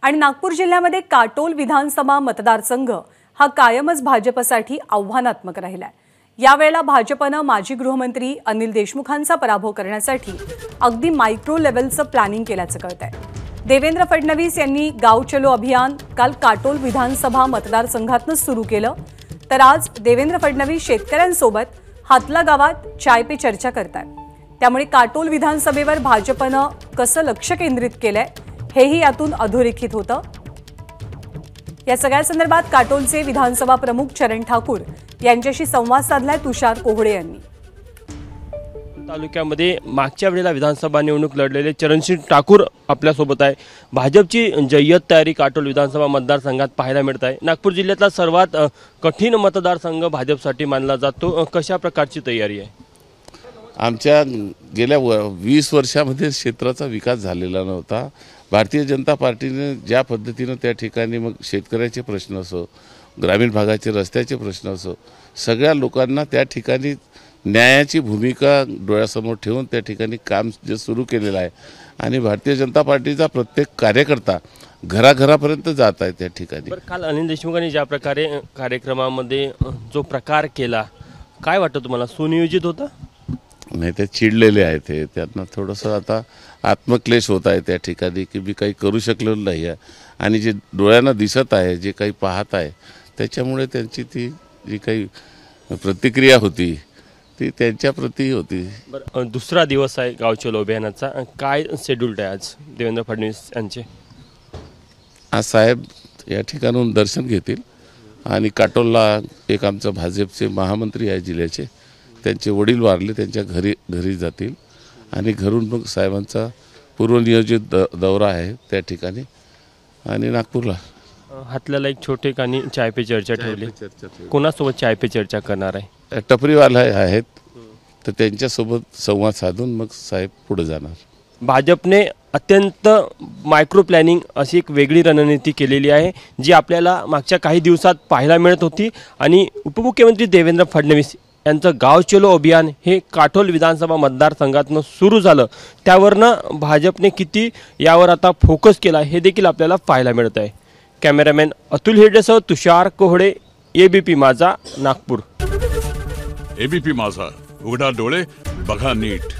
आणि नागपूर जिल्ह्यामध्ये काटोल विधानसभा मतदारसंघ हा कायमच भाजपसाठी आव्हानात्मक राहिलाय। यावेळेला भाजपने माजी गृहमंत्री अनिल देशमुखांचा पराभव करण्यासाठी अगदी मायक्रो लेव्हलचं प्लॅनिंग केल्याचं कळतंय। देवेंद्र फडणवीस यांनी गाव चलो अभियान काल काटोल विधानसभा मतदारसंघातून सुरू केलं, तर आज देवेंद्र फडणवीस शेतकऱ्यांसोबत हातला गावात चाय पे चर्चा करतात। त्यामुळे काटोल विधानसभेवर भाजपने कसं लक्ष केंद्रित केलंय हेही यातून अधोरेखित होतं। या सगळ्या संदर्भात काटोलचे विधानसभा प्रमुख चरण ठाकूर यांच्याशी संवाद साधलाय तुषार कोहड़े यांनी। तालुक्यामध्ये मागच्या वेळेला विधानसभा निवडणूक लढलेले चरणसिंग ठाकूर आपल्या सोबत आहे। भाजपची जय्यत तयारी काटोल विधानसभा मतदारसंघात पाहायला मिळत आहे। नागपूर जिल्ह्यातला सर्वात कठीण मतदारसंघ भाजपसाठी मानला जातो। कशा प्रकारची तयारी आहे? आमच्या गेल्या 20 वर्षामध्ये क्षेत्राचा विकास झालेला नव्हता। भारतीय जनता पार्टीने ज्या पद्धतीने त्या ठिकाणी मग शेतकऱ्याचे प्रश्न असो, ग्रामीण भागाचे रस्त्याचे प्रश्न असो, सगळ्या लोकांना त्या ठिकाणी न्यायाची भूमिका डोळ्यासमोर ठेवून त्या ठिकाणी काम जे सुरू केलेलं आहे आणि भारतीय जनता पार्टीचा प्रत्येक कार्यकर्ता घराघरापर्यंत जात आहे त्या ठिकाणी। काल अनिल देशमुखांनी ज्या प्रकारे कार्यक्रमामध्ये जो प्रकार केला, काय वाटतं तुम्हाला? सुनियोजित होता? नाही, ते चिडलेले आहे, ते त्यांना थोडंसं आता आत्मक्लेश होत आहे त्या ठिकाणी की मी काही करू शकलेलो नाही आहे आणि जे डोळ्यांना दिसत आहे, जे काही पाहत आहे, त्याच्यामुळे त्यांची ती जी काही प्रतिक्रिया होती ती त्यांच्याप्रती होती। दुसरा दिवस आहे गाव चलो अभियानाचा, काय शेड्यूल आहे आज देवेंद्र फडणवीस यांचे? आज साहेब या ठिकाणून दर्शन घेतील आणि काटोलला एक आमचा भाजपचे महामंत्री आहे जिल्ह्याचे, त्यांचे वडील वारले, त्यांच्या घरी जातील आणि घरून मग साहेबांचा पूर्वनियोजित दौरा आहे त्या ठिकाणी आणि नागपूरला हातल्याला एक छोटे कानी चाय पे चर्चा ठेवली। कोणासोबत चाय पे चर्चा करणार आहे? टपरीवाले आहेत, तर त्यांच्यासोबत संवाद साधून मग साहेब पुढे जाणार। भाजपने अत्यंत मायक्रो प्लॅनिंग अशी एक वेगळी रणनीती केलेली आहे, जी आपल्याला मागच्या काही दिवसात पाहायला मिळत होती आणि उपमुख्यमंत्री देवेंद्र फडणवीस यांचं गाव चलो अभियान हे काटोल विधानसभा मतदारसंघातून सुरू झालं, त्यावरनं भाजपने किती यावर आता फोकस केला हे देखील आपल्याला पाहायला मिळत आहे। कॅमेरामॅन अतुल हिरडेसह तुषार कोहड़े, एबीपी माझा, नागपूर। एबीपी माझा, उघडा डोळे बघा नीट।